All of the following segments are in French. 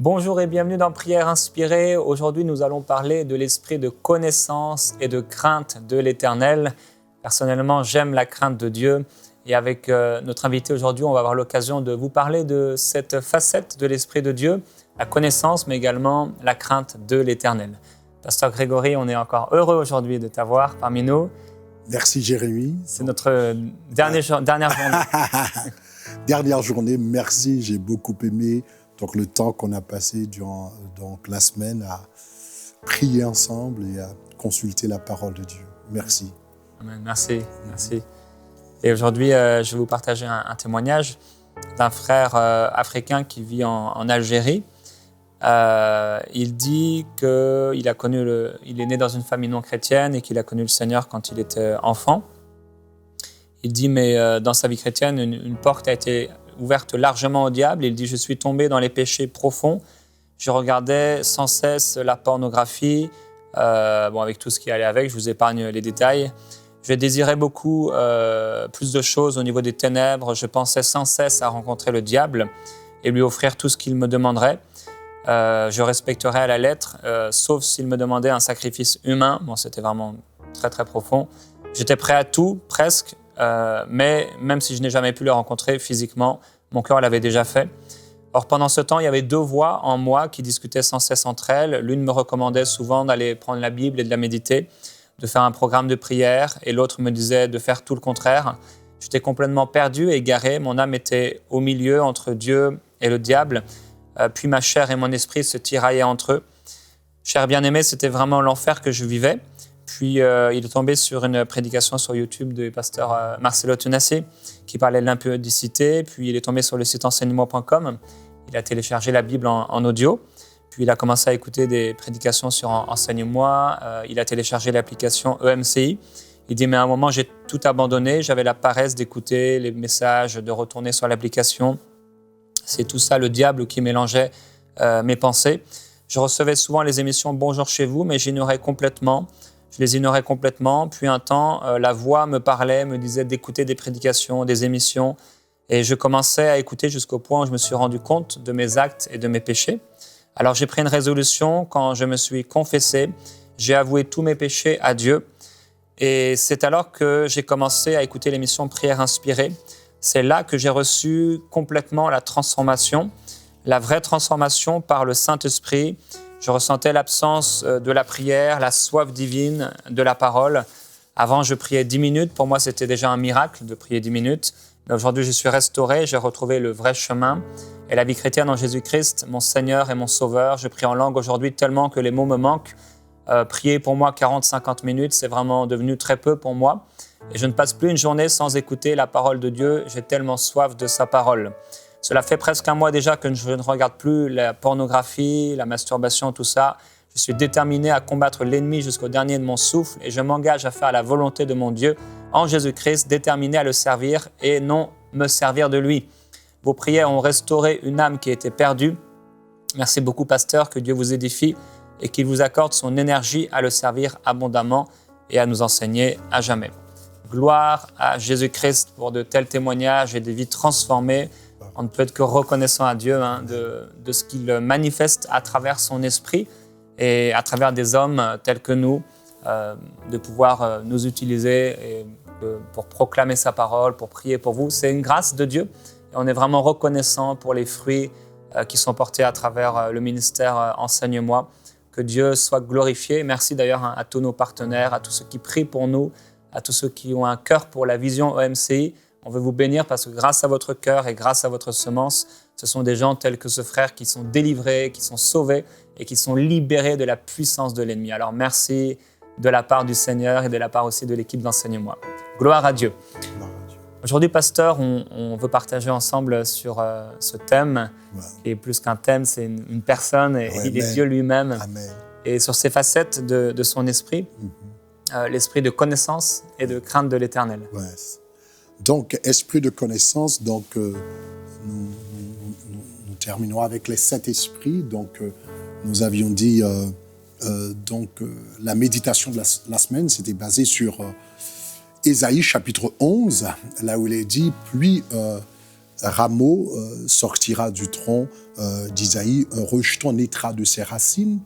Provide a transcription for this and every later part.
Bonjour et bienvenue dans Prière inspirée. Aujourd'hui, nous allons parler de l'esprit de connaissance et de crainte de l'Éternel. Personnellement, j'aime la crainte de Dieu. Et avec notre invité aujourd'hui, on va avoir l'occasion de vous parler de cette facette de l'esprit de Dieu, la connaissance, mais également la crainte de l'Éternel. Pasteur Grégory, on est encore heureux aujourd'hui de t'avoir parmi nous. Merci Jérémy. C'est notre dernière journée. Dernière journée, merci, j'ai beaucoup aimé donc, le temps qu'on a passé durant la semaine à prier ensemble et à consulter la parole de Dieu. Merci. Amen. Merci. Et aujourd'hui, je vais vous partager un témoignage d'un frère africain qui vit en Algérie. Il dit qu'il est né dans une famille non chrétienne et qu'il a connu le Seigneur quand il était enfant. Il dit, mais dans sa vie chrétienne, une porte a été ouverte largement au diable. Il dit, je suis tombé dans les péchés profonds. Je regardais sans cesse la pornographie, avec tout ce qui allait avec, je vous épargne les détails. Je désirais beaucoup plus de choses au niveau des ténèbres. Je pensais sans cesse à rencontrer le diable et lui offrir tout ce qu'il me demanderait. Je respecterais à la lettre, sauf s'il me demandait un sacrifice humain. Bon, c'était vraiment très, très profond. J'étais prêt à tout, presque, mais même si je n'ai jamais pu le rencontrer physiquement, mon cœur l'avait déjà fait. Or, pendant ce temps, il y avait deux voix en moi qui discutaient sans cesse entre elles. L'une me recommandait souvent d'aller prendre la Bible et de la méditer, de faire un programme de prière, et l'autre me disait de faire tout le contraire. J'étais complètement perdu et égaré. Mon âme était au milieu entre Dieu et le diable. Puis ma chair et mon esprit se tiraillaient entre eux. Cher bien-aimé, c'était vraiment l'enfer que je vivais. Puis il est tombé sur une prédication sur YouTube du pasteur Marcelo Tunassi qui parlait de l'impudicité. Puis il est tombé sur le site enseigne-moi.com. Il a téléchargé la Bible en audio. Puis il a commencé à écouter des prédications sur Enseigne-moi. Il a téléchargé l'application EMCI. Il dit, mais à un moment, j'ai tout abandonné. J'avais la paresse d'écouter les messages, de retourner sur l'application. C'est tout ça, le diable, qui mélangeait mes pensées. Je recevais souvent les émissions « Bonjour chez vous », mais je les ignorais complètement. Puis un temps, la voix me parlait, me disait d'écouter des prédications, des émissions. Et je commençais à écouter jusqu'au point où je me suis rendu compte de mes actes et de mes péchés. Alors j'ai pris une résolution quand je me suis confessé. J'ai avoué tous mes péchés à Dieu. Et c'est alors que j'ai commencé à écouter l'émission Prière inspirée. C'est là que j'ai reçu complètement la transformation, la vraie transformation par le Saint-Esprit. Je ressentais l'absence de la prière, la soif divine de la parole. Avant, je priais 10 minutes. Pour moi, c'était déjà un miracle de prier 10 minutes. Mais aujourd'hui, je suis restauré, j'ai retrouvé le vrai chemin. Et la vie chrétienne en Jésus-Christ, mon Seigneur et mon Sauveur. Je prie en langue aujourd'hui tellement que les mots me manquent. Prier pour moi 40-50 minutes, c'est vraiment devenu très peu pour moi. Et je ne passe plus une journée sans écouter la parole de Dieu. J'ai tellement soif de sa parole. Cela fait presque un mois déjà que je ne regarde plus la pornographie, la masturbation, tout ça. Je suis déterminé à combattre l'ennemi jusqu'au dernier de mon souffle et je m'engage à faire la volonté de mon Dieu en Jésus-Christ, déterminé à le servir et non me servir de lui. Vos prières ont restauré une âme qui était perdue. Merci beaucoup, pasteur, que Dieu vous édifie et qu'il vous accorde son énergie à le servir abondamment et à nous enseigner à jamais. Gloire à Jésus-Christ pour de tels témoignages et des vies transformées. On ne peut être que reconnaissant à Dieu de ce qu'il manifeste à travers son esprit et à travers des hommes tels que nous, de pouvoir nous utiliser pour proclamer sa parole, pour prier pour vous. C'est une grâce de Dieu et on est vraiment reconnaissant pour les fruits qui sont portés à travers le ministère Enseigne-moi. Que Dieu soit glorifié. Merci d'ailleurs à tous nos partenaires, à tous ceux qui prient pour nous, à tous ceux qui ont un cœur pour la vision EMCI. On veut vous bénir parce que grâce à votre cœur et grâce à votre semence, ce sont des gens tels que ce frère qui sont délivrés, qui sont sauvés et qui sont libérés de la puissance de l'ennemi. Alors merci de la part du Seigneur et de la part aussi de l'équipe d'Enseigne-moi. Gloire à Dieu. Aujourd'hui, pasteur, on veut partager ensemble sur ce thème, qui est plus qu'un thème, c'est une personne et il est Dieu lui-même. Amen. Et sur ces facettes de son esprit, l'esprit de connaissance et de crainte de l'Éternel. Ouais. Donc, esprit de connaissance, nous terminons avec les 7 esprits. Donc, nous avions dit, la méditation de la semaine, c'était basé sur Ésaïe chapitre 11, là où il est dit, puis rameau sortira du tronc d'Isaïe, un rejeton naîtra de ses racines,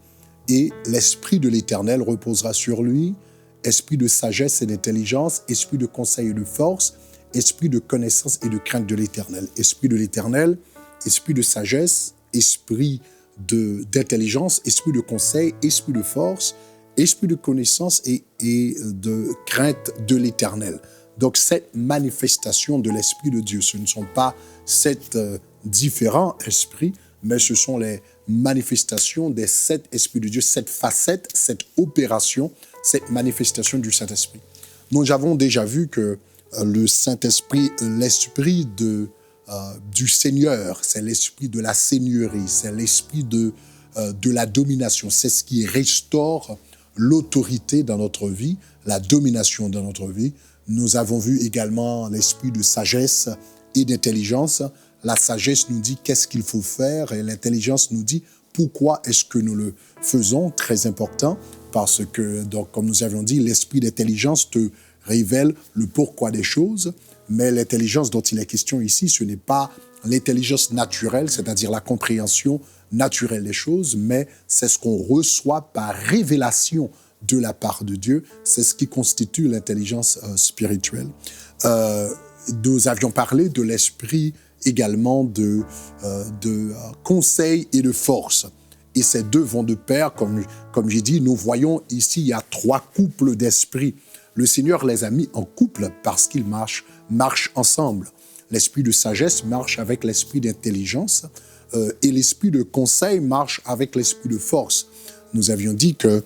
et l'Esprit de l'Éternel reposera sur lui, esprit de sagesse et d'intelligence, esprit de conseil et de force, esprit de connaissance et de crainte de l'Éternel. Esprit de l'Éternel, esprit de sagesse, esprit d'intelligence, esprit de conseil, esprit de force, esprit de connaissance et de crainte de l'Éternel. Donc, cette manifestation de l'Esprit de Dieu, ce ne sont pas sept différents esprits, mais ce sont les manifestations des 7 esprits de Dieu, cette facette, cette opération, cette manifestation du Saint-Esprit. Nous avons déjà vu que le Saint-Esprit, l'Esprit du Seigneur, c'est l'Esprit de la Seigneurie, c'est l'Esprit de la domination, c'est ce qui restaure l'autorité dans notre vie, la domination dans notre vie. Nous avons vu également l'Esprit de sagesse et d'intelligence. La sagesse nous dit qu'est-ce qu'il faut faire et l'intelligence nous dit pourquoi est-ce que nous le faisons. Très important parce que, donc, comme nous avions dit, l'esprit d'intelligence te révèle le pourquoi des choses, mais l'intelligence dont il est question ici, ce n'est pas l'intelligence naturelle, c'est-à-dire la compréhension naturelle des choses, mais c'est ce qu'on reçoit par révélation de la part de Dieu. C'est ce qui constitue l'intelligence spirituelle. Nous avions parlé de l'esprit également de conseil et de force. Et ces deux vont de pair, comme j'ai dit, nous voyons ici, il y a 3 couples d'esprits. Le Seigneur les a mis en couple parce qu'ils marchent ensemble. L'esprit de sagesse marche avec l'esprit d'intelligence et l'esprit de conseil marche avec l'esprit de force. Nous avions dit que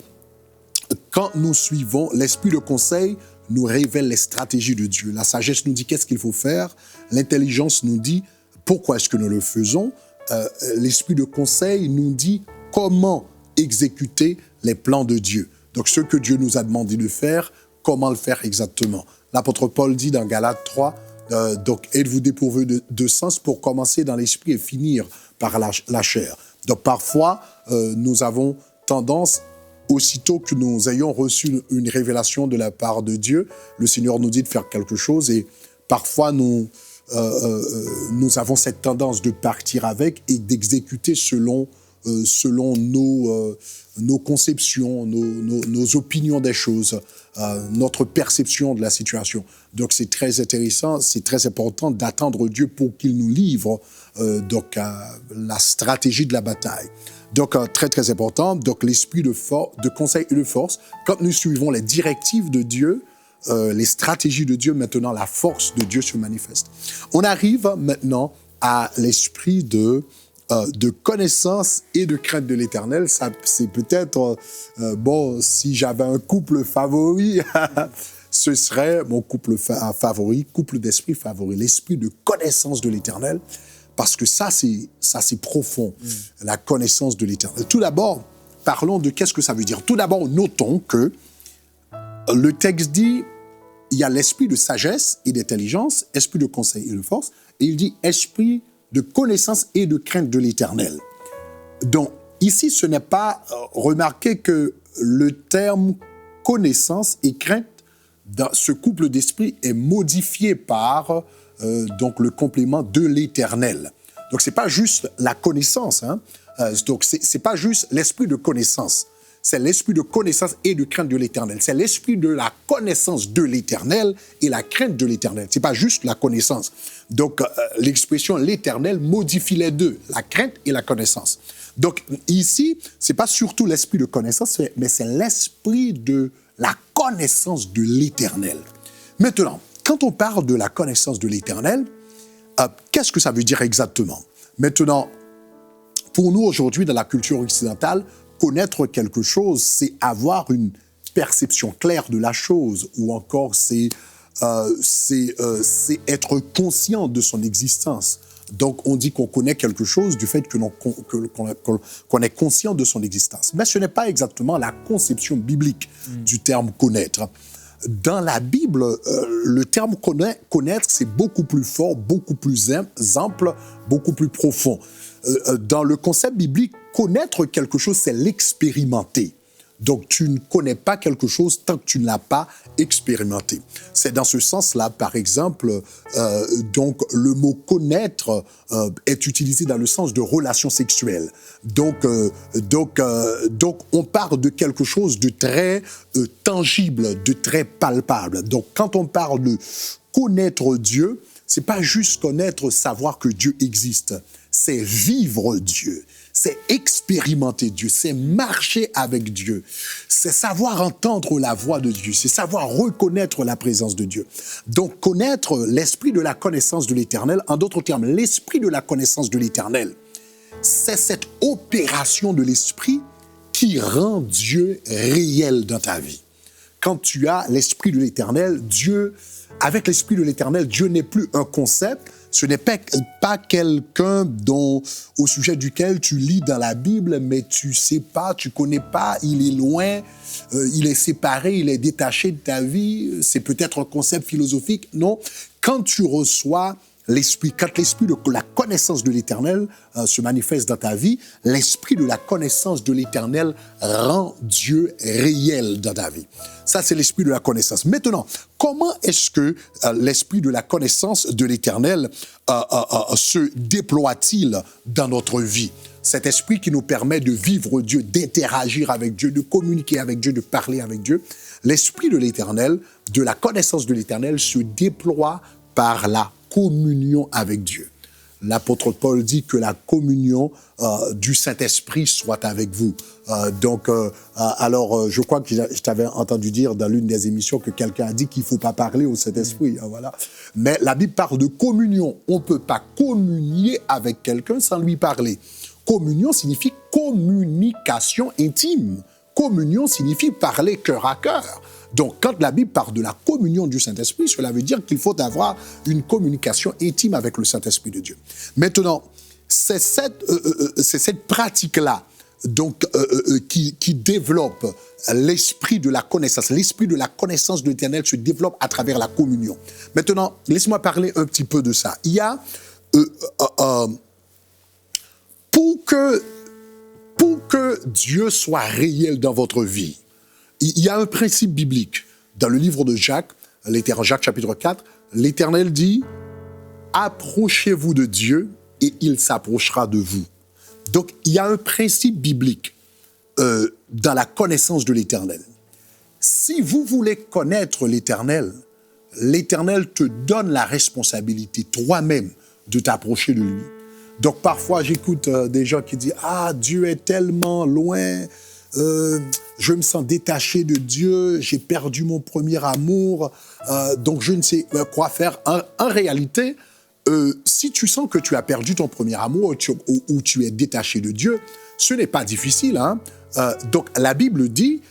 quand nous suivons l'esprit de conseil, nous révèle les stratégies de Dieu. La sagesse nous dit qu'est-ce qu'il faut faire. L'intelligence nous dit pourquoi est-ce que nous le faisons. L'esprit de conseil nous dit comment exécuter les plans de Dieu. Donc, ce que Dieu nous a demandé de faire, comment le faire exactement. L'apôtre Paul dit dans Galates 3, donc, êtes-vous dépourvus de sens pour commencer dans l'esprit et finir par la chair. Donc, parfois, nous avons tendance, aussitôt que nous ayons reçu une révélation de la part de Dieu, le Seigneur nous dit de faire quelque chose et parfois nous avons cette tendance de partir avec et d'exécuter selon nos conceptions, nos opinions des choses, notre perception de la situation. Donc c'est très intéressant, c'est très important d'attendre Dieu pour qu'il nous livre la stratégie de la bataille. Donc très très important, donc l'esprit de conseil et de force, quand nous suivons les directives de Dieu, les stratégies de Dieu, maintenant la force de Dieu se manifeste. On arrive maintenant à l'esprit de connaissance et de crainte de l'Éternel. Ça, c'est peut-être, si j'avais un couple favori, ce serait mon couple favori, couple d'esprit favori, l'esprit de connaissance de l'Éternel, parce que ça, c'est profond, la connaissance de l'Éternel. Tout d'abord, parlons de qu'est-ce que ça veut dire. Tout d'abord, notons que le texte dit, il y a l'esprit de sagesse et d'intelligence, esprit de conseil et de force, et il dit esprit de connaissance et de crainte de l'Éternel. Donc, ici, ce n'est pas remarqué que le terme connaissance et crainte dans ce couple d'esprit est modifié par donc le complément de l'Éternel. Donc, c'est pas juste la connaissance, hein. Donc, c'est pas juste l'esprit de connaissance. C'est l'esprit de connaissance et de crainte de l'Éternel. C'est l'esprit de la connaissance de l'Éternel et la crainte de l'Éternel. C'est pas juste la connaissance. Donc, l'expression l'Éternel modifie les deux, la crainte et la connaissance. Donc, ici, c'est pas surtout l'esprit de connaissance, mais c'est l'esprit de la connaissance de l'Éternel. Maintenant, quand on parle de la connaissance de l'Éternel, qu'est-ce que ça veut dire exactement? Maintenant, pour nous aujourd'hui, dans la culture occidentale, connaître quelque chose, c'est avoir une perception claire de la chose, ou encore c'est être conscient de son existence. Donc, on dit qu'on connaît quelque chose du fait qu'on est conscient de son existence. Mais ce n'est pas exactement la conception biblique du terme connaître. Dans la Bible, le terme connaître, c'est beaucoup plus fort, beaucoup plus ample, beaucoup plus profond. Dans le concept biblique, connaître quelque chose, c'est l'expérimenter. Donc, tu ne connais pas quelque chose tant que tu ne l'as pas expérimenté. C'est dans ce sens-là, par exemple, donc le mot connaître est utilisé dans le sens de relation sexuelle. Donc, on parle de quelque chose de très tangible, de très palpable. Donc, quand on parle de connaître Dieu, c'est pas juste connaître, savoir que Dieu existe. C'est vivre Dieu. C'est expérimenter Dieu. C'est marcher avec Dieu. C'est savoir entendre la voix de Dieu. C'est savoir reconnaître la présence de Dieu. Donc, connaître l'esprit de la connaissance de l'Éternel, en d'autres termes, l'esprit de la connaissance de l'Éternel, c'est cette opération de l'esprit qui rend Dieu réel dans ta vie. Quand tu as l'esprit de l'Éternel, Dieu, avec l'esprit de l'Éternel, Dieu n'est plus un concept, ce n'est pas quelqu'un au sujet duquel tu lis dans la Bible, mais tu sais pas, tu connais pas, il est loin, il est séparé, il est détaché de ta vie, c'est peut-être un concept philosophique. Non, quand tu reçois l'esprit, quand l'esprit de la connaissance de l'Éternel se manifeste dans ta vie, l'esprit de la connaissance de l'Éternel rend Dieu réel dans ta vie. Ça, c'est l'esprit de la connaissance. Maintenant, comment est-ce que l'esprit de la connaissance de l'Éternel se déploie-t-il dans notre vie? Cet esprit qui nous permet de vivre Dieu, d'interagir avec Dieu, de communiquer avec Dieu, de parler avec Dieu. L'esprit de l'Éternel, de la connaissance de l'Éternel, se déploie par la communion avec Dieu. L'apôtre Paul dit que la communion du Saint-Esprit soit avec vous. Alors, je crois que je t'avais entendu dire dans l'une des émissions que quelqu'un a dit qu'il ne faut pas parler au Saint-Esprit. Voilà. Mais la Bible parle de communion. On ne peut pas communier avec quelqu'un sans lui parler. Communion signifie communication intime. Communion signifie parler cœur à cœur. Donc, quand la Bible parle de la communion du Saint-Esprit, cela veut dire qu'il faut avoir une communication intime avec le Saint-Esprit de Dieu. Maintenant, c'est cette pratique-là donc, qui développe l'esprit de la connaissance. L'esprit de la connaissance de l'Éternel se développe à travers la communion. Maintenant, laisse-moi parler un petit peu de ça. Il y a, pour que Dieu soit réel dans votre vie, il y a un principe biblique. Dans le livre de Jacques, Jacques chapitre 4, l'Éternel dit « Approchez-vous de Dieu et il s'approchera de vous ». Donc, il y a un principe biblique dans la connaissance de l'Éternel. Si vous voulez connaître l'Éternel, l'Éternel te donne la responsabilité toi-même de t'approcher de lui. Donc, parfois, j'écoute des gens qui disent « Ah, Dieu est tellement loin ». Je me sens détaché de Dieu, j'ai perdu mon premier amour, donc je ne sais quoi faire. En réalité, si tu sens que tu as perdu ton premier amour ou tu es détaché de Dieu, ce n'est pas difficile. Hein? Donc la Bible dit,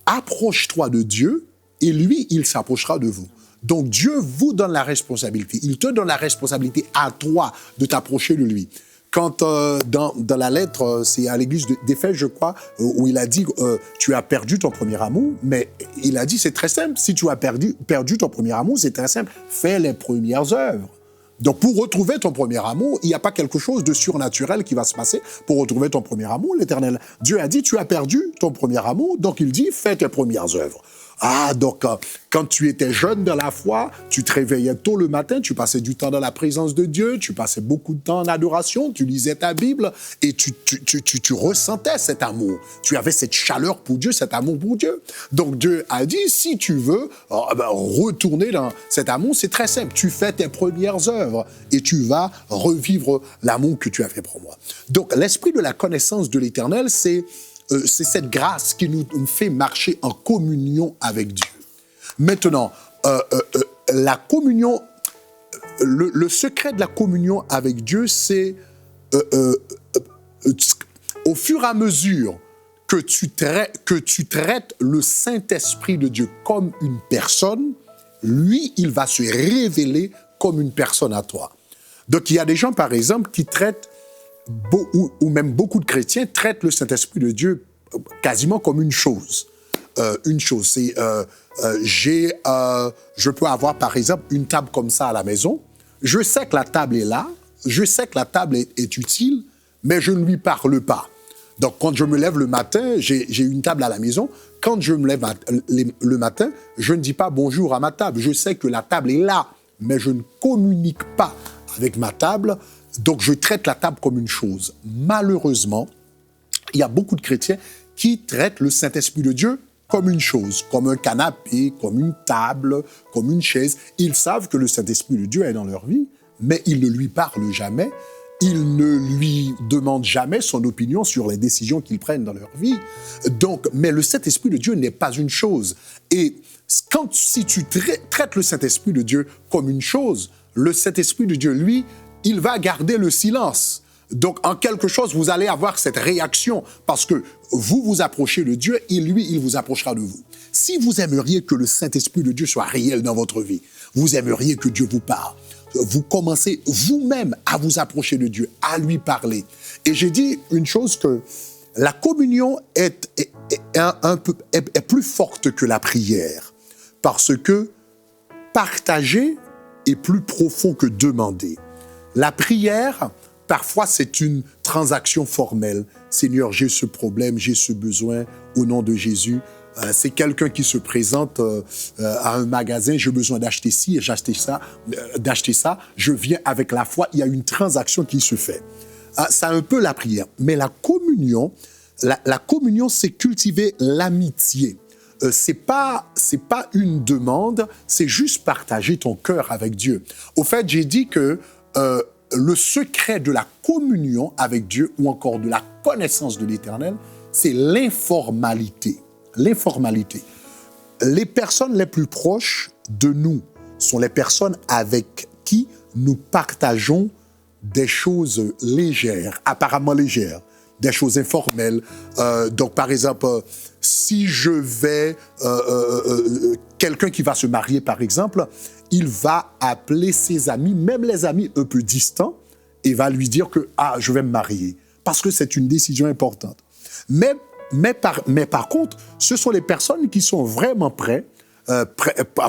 approche-toi de Dieu et lui, il s'approchera de vous. Donc Dieu vous donne la responsabilité, il te donne la responsabilité à toi de t'approcher de lui. Quand dans la lettre, c'est à l'église d'Éphèse, je crois, où il a dit tu as perdu ton premier amour, mais il a dit c'est très simple, si tu as perdu ton premier amour, c'est très simple, fais les premières œuvres. Donc pour retrouver ton premier amour, il n'y a pas quelque chose de surnaturel qui va se passer pour retrouver ton premier amour. L'Éternel, Dieu a dit tu as perdu ton premier amour, donc il dit fais tes premières œuvres. Ah, donc, quand tu étais jeune dans la foi, tu te réveillais tôt le matin, tu passais du temps dans la présence de Dieu, tu passais beaucoup de temps en adoration, tu lisais ta Bible et tu ressentais cet amour. Tu avais cette chaleur pour Dieu, cet amour pour Dieu. Donc, Dieu a dit, si tu veux retourner dans cet amour, c'est très simple. Tu fais tes premières œuvres et tu vas revivre l'amour que tu as fait pour moi. Donc, l'esprit de la connaissance de l'Éternel, c'est cette grâce qui nous fait marcher en communion avec Dieu. Maintenant, la communion, le secret de la communion avec Dieu, c'est au fur et à mesure que tu traites le Saint-Esprit de Dieu comme une personne, lui, il va se révéler comme une personne à toi. Donc, il y a des gens, par exemple, qui traitent ou même beaucoup de chrétiens traitent le Saint-Esprit de Dieu quasiment comme une chose. C'est, je peux avoir par exemple une table comme ça à la maison. Je sais que la table est là, je sais que la table est utile, mais je ne lui parle pas. Donc, quand je me lève le matin, j'ai une table à la maison. Quand je me lève le matin, je ne dis pas bonjour à ma table. Je sais que la table est là, mais je ne communique pas avec ma table. Donc, je traite la table comme une chose. Malheureusement, il y a beaucoup de chrétiens qui traitent le Saint-Esprit de Dieu comme une chose, comme un canapé, comme une table, comme une chaise. Ils savent que le Saint-Esprit de Dieu est dans leur vie, mais ils ne lui parlent jamais. Ils ne lui demandent jamais son opinion sur les décisions qu'ils prennent dans leur vie. Donc, mais le Saint-Esprit de Dieu n'est pas une chose. Et si tu traites le Saint-Esprit de Dieu comme une chose, le Saint-Esprit de Dieu, lui, il va garder le silence. Donc, en quelque chose, vous allez avoir cette réaction parce que vous vous approchez de Dieu et lui, il vous approchera de vous. Si vous aimeriez que le Saint-Esprit de Dieu soit réel dans votre vie, vous aimeriez que Dieu vous parle, vous commencez vous-même à vous approcher de Dieu, à lui parler. Et j'ai dit une chose que la communion est plus forte que la prière parce que partager est plus profond que demander. La prière, parfois, c'est une transaction formelle. Seigneur, j'ai ce problème, j'ai ce besoin, au nom de Jésus. C'est quelqu'un qui se présente à un magasin, j'ai besoin d'acheter ci et d'acheter ça. Je viens avec la foi, il y a une transaction qui se fait. C'est un peu la prière. Mais la communion, c'est cultiver l'amitié. C'est pas une demande, c'est juste partager ton cœur avec Dieu. Au fait, j'ai dit que le secret de la communion avec Dieu ou encore de la connaissance de l'Éternel, c'est l'informalité. L'informalité. Les personnes les plus proches de nous sont les personnes avec qui nous partageons des choses légères, apparemment légères, des choses informelles. Donc, par exemple, si je vais... quelqu'un qui va se marier, par exemple, il va appeler ses amis, même les amis un peu distants, et va lui dire que « Ah, je vais me marier », parce que c'est une décision importante. Mais par contre, ce sont les personnes qui sont vraiment près,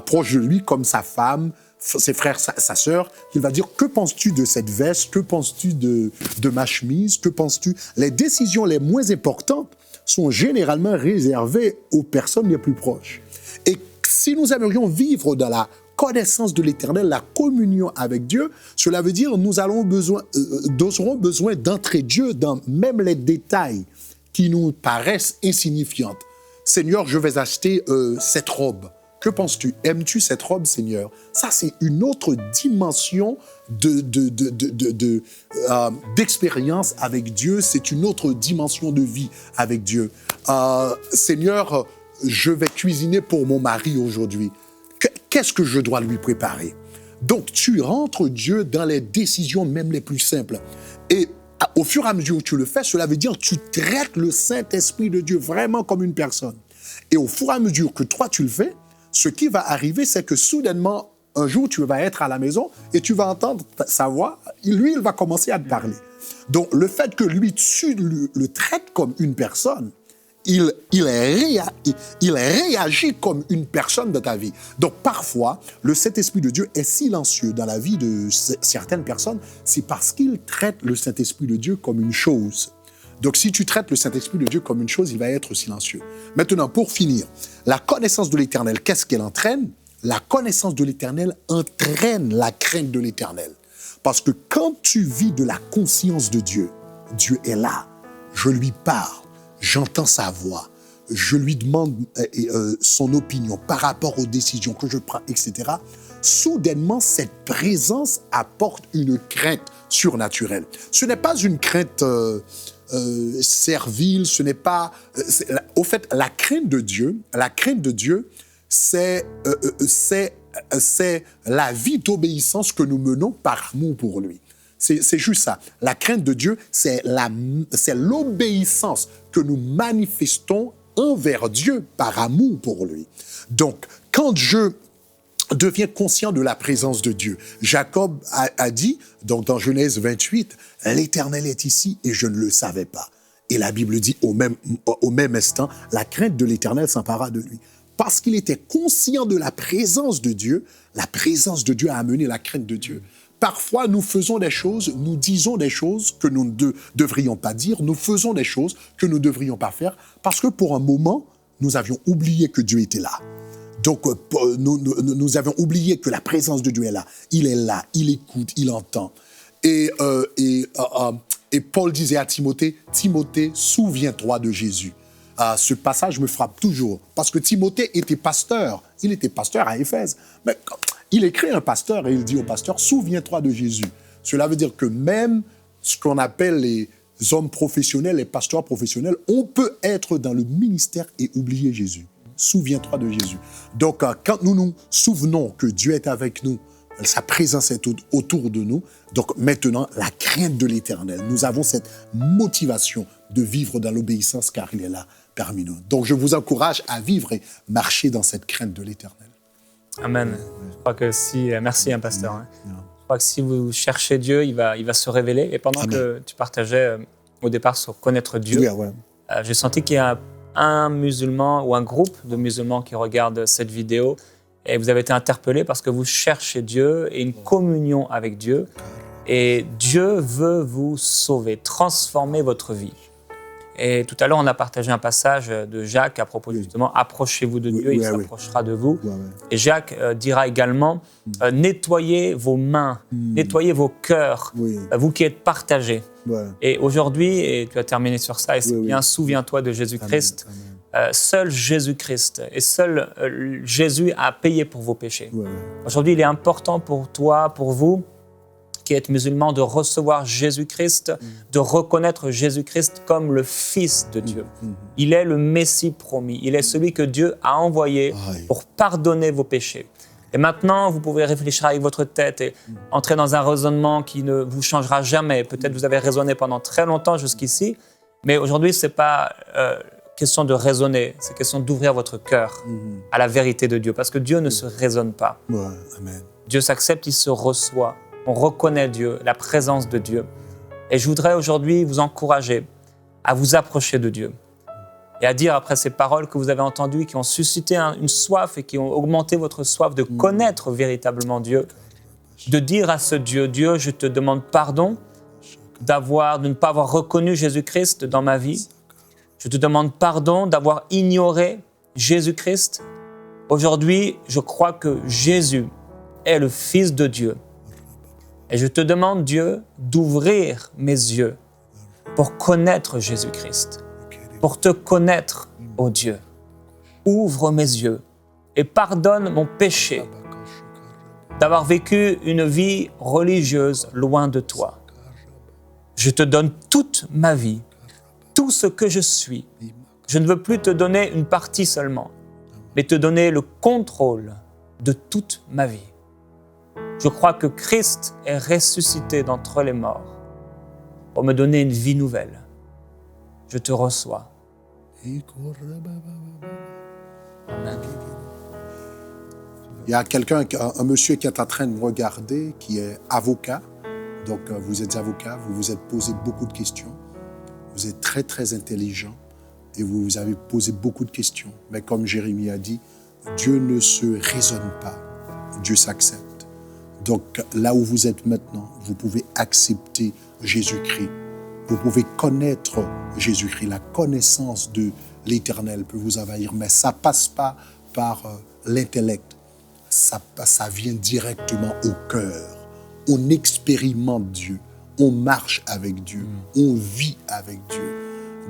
proches de lui, comme sa femme, ses frères, sa sœur, qu'il va dire « Que penses-tu de cette veste? Que penses-tu de ma chemise? Que penses-tu » Les décisions les moins importantes sont généralement réservées aux personnes les plus proches. Et si nous aimerions vivre dans la connaissance de l'Éternel, la communion avec Dieu, cela veut dire nous aurons besoin d'entrer Dieu dans même les détails qui nous paraissent insignifiantes. Seigneur, je vais acheter cette robe. Que penses-tu? Aimes-tu cette robe, Seigneur? Ça, c'est une autre dimension d'expérience avec Dieu. C'est une autre dimension de vie avec Dieu. Seigneur, je vais cuisiner pour mon mari aujourd'hui. Qu'est-ce que je dois lui préparer? Donc, tu rentres Dieu dans les décisions même les plus simples. Et au fur et à mesure où tu le fais, cela veut dire que tu traites le Saint-Esprit de Dieu vraiment comme une personne. Et au fur et à mesure que toi, tu le fais, ce qui va arriver, c'est que soudainement, un jour, tu vas être à la maison et tu vas entendre sa voix. Lui, il va commencer à te parler. Donc, le fait que lui, tu le traites comme une personne, il réagit comme une personne de ta vie. Donc, parfois, le Saint-Esprit de Dieu est silencieux dans la vie de certaines personnes. C'est parce qu'il traite le Saint-Esprit de Dieu comme une chose. Donc, si tu traites le Saint-Esprit de Dieu comme une chose, il va être silencieux. Maintenant, pour finir, la connaissance de l'Éternel, qu'est-ce qu'elle entraîne? La connaissance de l'Éternel entraîne la crainte de l'Éternel. Parce que quand tu vis de la conscience de Dieu, Dieu est là, je lui parle, j'entends sa voix, je lui demande son opinion par rapport aux décisions que je prends, etc. Soudainement, cette présence apporte une crainte surnaturelle. Ce n'est pas une crainte servile, ce n'est pas... au fait, la crainte de Dieu, c'est la vie d'obéissance que nous menons par amour pour lui. C'est juste ça. La crainte de Dieu, c'est l'obéissance que nous manifestons envers Dieu par amour pour lui. Donc, quand je deviens conscient de la présence de Dieu, Jacob a dit, donc dans Genèse 28, « L'Éternel est ici et je ne le savais pas. » Et la Bible dit, au même instant, la crainte de l'Éternel s'empara de lui. Parce qu'il était conscient de la présence de Dieu a amené la crainte de Dieu. parfois, nous faisons des choses, nous disons des choses que nous ne devrions pas dire, nous faisons des choses que nous ne devrions pas faire, parce que pour un moment, nous avions oublié que Dieu était là. Donc, nous avions oublié que la présence de Dieu est là. Il est là, il écoute, il entend. Et Paul disait à Timothée, « Timothée, souviens-toi de Jésus ». Ce passage me frappe toujours, parce que Timothée était pasteur. Il était pasteur à Éphèse. Mais il écrit un pasteur et il dit au pasteur, « Souviens-toi de Jésus ». Cela veut dire que même ce qu'on appelle les hommes professionnels, les pasteurs professionnels, on peut être dans le ministère et oublier Jésus. Souviens-toi de Jésus. Donc, quand nous nous souvenons que Dieu est avec nous, sa présence est autour de nous, donc maintenant, la crainte de l'Éternel. Nous avons cette motivation de vivre dans l'obéissance car il est là parmi nous. Donc, je vous encourage à vivre et marcher dans cette crainte de l'Éternel. Amen. Je crois que si... Merci, pasteur. Je crois que si vous cherchez Dieu, il va se révéler. Et pendant que tu partageais au départ sur connaître Dieu, j'ai senti qu'il y a un musulman ou un groupe de musulmans qui regardent cette vidéo et vous avez été interpellé parce que vous cherchez Dieu et une communion avec Dieu. Et Dieu veut vous sauver, transformer votre vie. Et tout à l'heure, on a partagé un passage de Jacques à propos justement « Approchez-vous de Dieu, il s'approchera de vous ». Et Jacques dira également « Nettoyez vos mains, nettoyez vos cœurs, vous qui êtes partagés ». Et aujourd'hui, et tu as terminé sur ça, et c'est bien, souviens-toi de Jésus-Christ. Seul Jésus-Christ et seul Jésus a payé pour vos péchés. Aujourd'hui, il est important pour toi, pour vous, qui êtes musulmans, de recevoir Jésus-Christ, de reconnaître Jésus-Christ comme le Fils de Dieu. Il est le Messie promis. Il est celui que Dieu a envoyé pour pardonner vos péchés. Et maintenant, vous pouvez réfléchir avec votre tête et entrer dans un raisonnement qui ne vous changera jamais. Peut-être vous avez raisonné pendant très longtemps jusqu'ici, mais aujourd'hui, ce n'est pas question de raisonner, c'est question d'ouvrir votre cœur à la vérité de Dieu, parce que Dieu ne se raisonne pas. Amen. Dieu s'accepte, il se reçoit. On reconnaît Dieu, la présence de Dieu. Et je voudrais aujourd'hui vous encourager à vous approcher de Dieu et à dire après ces paroles que vous avez entendues, qui ont suscité une soif et qui ont augmenté votre soif de connaître véritablement Dieu, de dire à ce Dieu, « Dieu, je te demande pardon de ne pas avoir reconnu Jésus-Christ dans ma vie. Je te demande pardon d'avoir ignoré Jésus-Christ. Aujourd'hui, je crois que Jésus est le Fils de Dieu. Et je te demande, Dieu, d'ouvrir mes yeux pour connaître Jésus-Christ, pour te connaître, ô Dieu. Ouvre mes yeux et pardonne mon péché d'avoir vécu une vie religieuse loin de toi. Je te donne toute ma vie, tout ce que je suis. Je ne veux plus te donner une partie seulement, mais te donner le contrôle de toute ma vie. Je crois que Christ est ressuscité d'entre les morts pour me donner une vie nouvelle. Je te reçois. Amen. Il y a un monsieur qui est en train de me regarder, qui est avocat. Donc, vous êtes avocat, vous vous êtes posé beaucoup de questions. Vous êtes très, très intelligent et vous vous avez posé beaucoup de questions. Mais comme Jérémie a dit, Dieu ne se raisonne pas, Dieu s'accepte. Donc, là où vous êtes maintenant, vous pouvez accepter Jésus-Christ. Vous pouvez connaître Jésus-Christ. La connaissance de l'Éternel peut vous envahir, mais ça ne passe pas par l'intellect. Ça vient directement au cœur. On expérimente Dieu. On marche avec Dieu. On vit avec Dieu.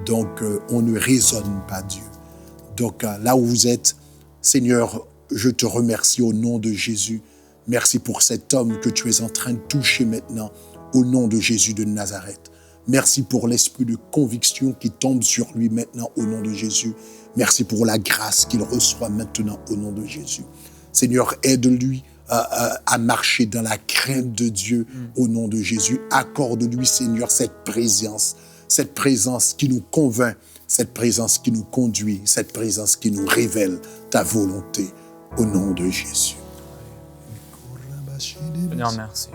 Donc, on ne raisonne pas Dieu. Donc, là où vous êtes, Seigneur, je te remercie au nom de Jésus. Merci pour cet homme que tu es en train de toucher maintenant au nom de Jésus de Nazareth. Merci pour l'esprit de conviction qui tombe sur lui maintenant au nom de Jésus. Merci pour la grâce qu'il reçoit maintenant au nom de Jésus. Seigneur, aide-lui à marcher dans la crainte de Dieu au nom de Jésus. Accorde-lui, Seigneur, cette présence qui nous convainc, cette présence qui nous conduit, cette présence qui nous révèle ta volonté au nom de Jésus. Seigneur, merci.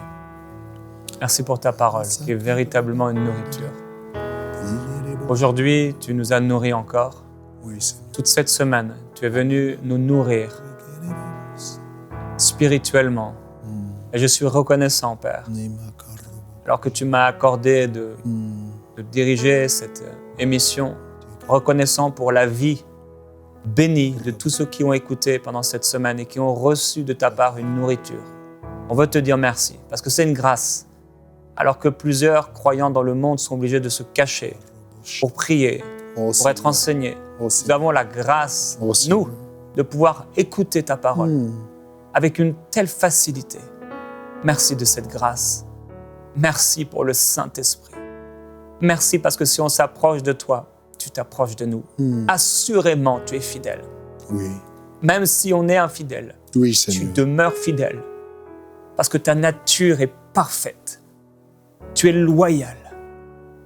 Merci pour ta parole, qui est véritablement une nourriture. Aujourd'hui, tu nous as nourris encore. Toute cette semaine, tu es venu nous nourrir spirituellement Et je suis reconnaissant, Père, alors que tu m'as accordé de diriger cette émission, reconnaissant pour la vie bénie de tous ceux qui ont écouté pendant cette semaine et qui ont reçu de ta part une nourriture. On veut te dire merci, parce que c'est une grâce. Alors que plusieurs croyants dans le monde sont obligés de se cacher pour prier, pour être enseignés. Nous avons la grâce, nous, de pouvoir écouter ta parole avec une telle facilité. Merci de cette grâce. Merci pour le Saint-Esprit. Merci parce que si on s'approche de toi, tu t'approches de nous. Assurément, tu es fidèle. Oui. Même si on est infidèle, Oui, tu Seigneur. demeures fidèle. Parce que ta nature est parfaite. Tu es loyal.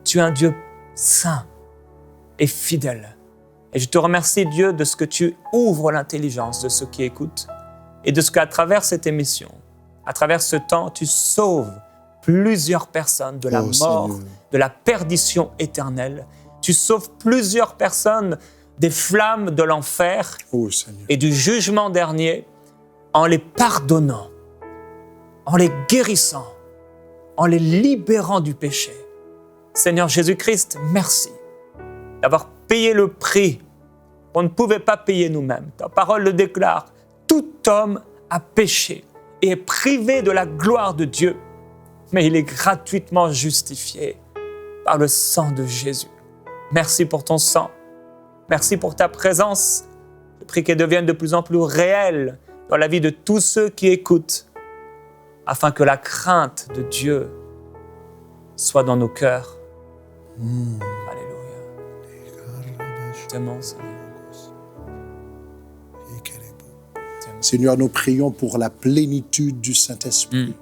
Tu es un Dieu saint et fidèle. Et je te remercie, Dieu, de ce que tu ouvres l'intelligence de ceux qui écoutent et de ce qu'à travers cette émission, à travers ce temps, tu sauves plusieurs personnes de la mort, Seigneur. de la perdition éternelle. Tu sauves plusieurs personnes des flammes de l'enfer Oh, Seigneur. et du jugement dernier en les pardonnant, en les guérissant, en les libérant du péché. Seigneur Jésus-Christ, merci d'avoir payé le prix qu'on ne pouvait pas payer nous-mêmes. Ta parole le déclare, tout homme a péché et est privé de la gloire de Dieu, mais il est gratuitement justifié par le sang de Jésus. Merci pour ton sang, merci pour ta présence. Je prie qu'elle devienne de plus en plus réelle dans la vie de tous ceux qui écoutent, afin que la crainte de Dieu soit dans nos cœurs. Alléluia. T'aimons, Seigneur. Seigneur, nous prions pour la plénitude du Saint-Esprit.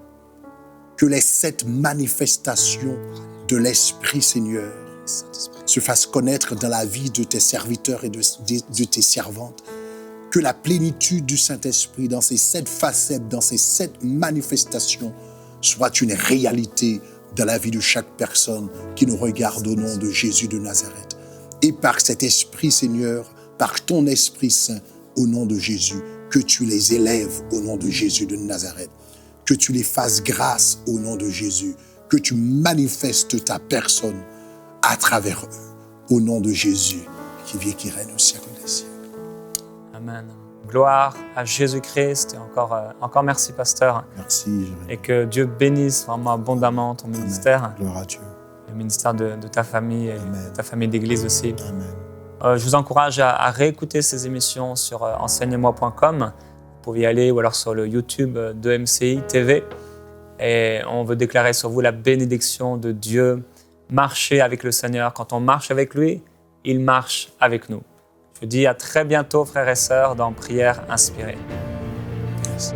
Que les 7 manifestations de l'Esprit, Seigneur, se fassent connaître dans la vie de tes serviteurs et de tes servantes. Que la plénitude du Saint-Esprit dans ces 7 facettes, dans ces 7 manifestations, soit une réalité dans la vie de chaque personne qui nous regarde au nom de Jésus de Nazareth. Et par cet Esprit, Seigneur, par ton Esprit Saint, au nom de Jésus, que tu les élèves au nom de Jésus de Nazareth, que tu les fasses grâce au nom de Jésus, que tu manifestes ta personne à travers eux, au nom de Jésus, qui vit et qui règne au siècle des siècles. Amen. Gloire à Jésus-Christ. Et encore merci, pasteur. Merci, Jérémie. Et que Dieu bénisse vraiment abondamment ton ministère, Gloire à Dieu. le ministère de ta famille et Amen. de ta famille d'église aussi. Amen. Je vous encourage à réécouter ces émissions sur enseigne-moi.com. Vous pouvez y aller ou alors sur le YouTube de MCI TV. Et on veut déclarer sur vous la bénédiction de Dieu. Marchez avec le Seigneur. Quand on marche avec lui, il marche avec nous. Je vous dis à très bientôt, frères et sœurs, dans Prière inspirée. Merci.